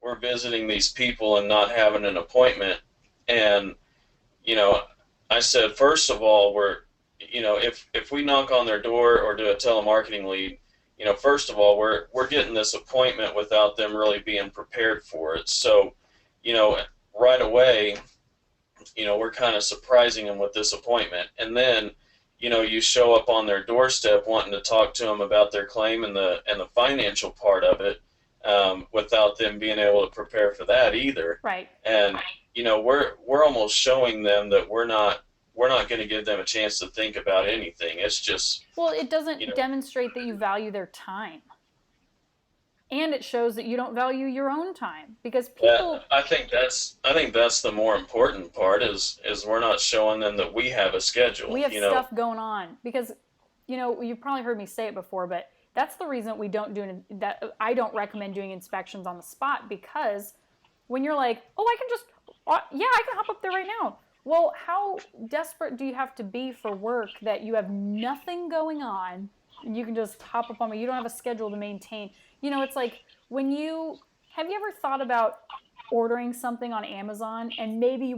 we're visiting these people and not having an appointment. And you know, I said, first of all, if we knock on their door or do a telemarketing lead, first of all, we're getting this appointment without them really being prepared for it. So, you know, right away, we're kind of surprising them with this appointment. And then, you show up on their doorstep wanting to talk to them about their claim and the financial part of it, without them being able to prepare for that either. Right. And we're almost showing them that we're not going to give them a chance to think about anything. It's just, Well, it you doesn't know, demonstrate that you value their time. And it shows that you don't value your own time because that people, I think that's the more important part is we're not showing them that we have a we schedule. have stuff going on because, you've probably heard me say it before, but that's the reason we don't do that. I don't recommend doing inspections on the spot because when you're like, oh, I can just, yeah, I can hop up there right now. Well, how desperate do you have to be for work that you have nothing going on and you can just hop up on me? You don't have a schedule to maintain. It's like when have you ever thought about ordering something on Amazon and maybe you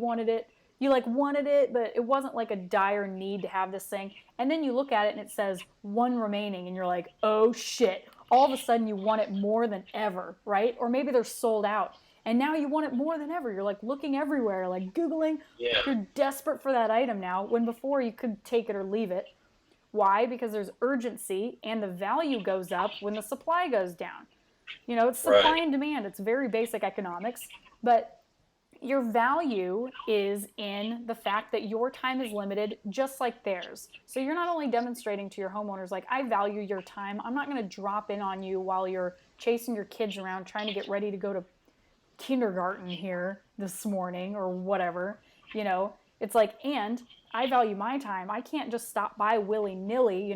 like wanted it, but it wasn't like a dire need to have this thing. And then you look at it and it says one remaining and you're like, oh shit. All of a sudden you want it more than ever, right? Or maybe they're sold out. And now you want it more than ever. You're like looking everywhere, like Googling. Yeah, You're desperate for that item now when before you could take it or leave it. Why? Because there's urgency and the value goes up when the supply goes down. It's right, supply and demand. It's very basic economics, but your value is in the fact that your time is limited just like theirs. So you're not only demonstrating to your homeowners, like, I value your time. I'm not going to drop in on you while you're chasing your kids around trying to get ready to go to kindergarten here this morning or whatever. It's like, and I value my time. I can't just stop by willy nilly.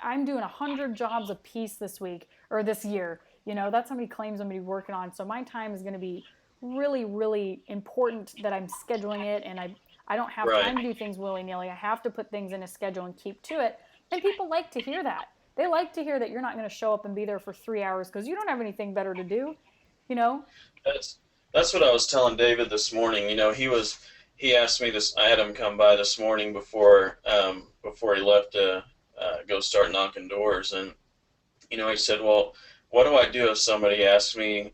I'm doing 100 jobs a piece this week or this year. That's how many claims I'm going to be working on. So my time is going to be really, really important that I'm scheduling it, and I don't have right. time to do things willy nilly. I have to put things in a schedule and keep to it. And people like to hear that. They like to hear that you're not going to show up and be there for 3 hours because you don't have anything better to do. You know? That's that's what I was telling David this morning. He asked me this. I had him come by this morning before he left to go start knocking doors, and he said, "Well, what do I do if somebody asks me,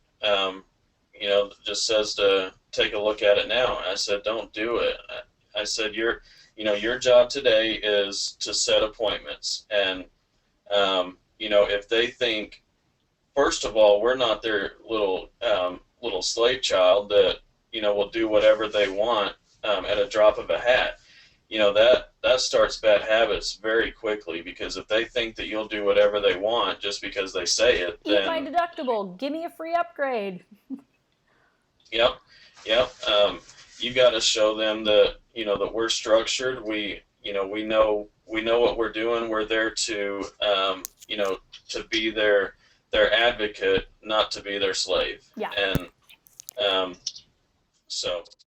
just says to take a look at it now?" And I said, "Don't do it." I said, your job today is to set appointments, and if they think, first of all, we're not their little slave child that will do whatever they want at a drop of a hat. That starts bad habits very quickly, because if they think that you'll do whatever they want just because they say it, Eat my then deductible. Give me a free upgrade. yep, yep. You got to show them that we're structured. We know what we're doing. We're there to be their advocate, not to be their slave. Yeah. And um, so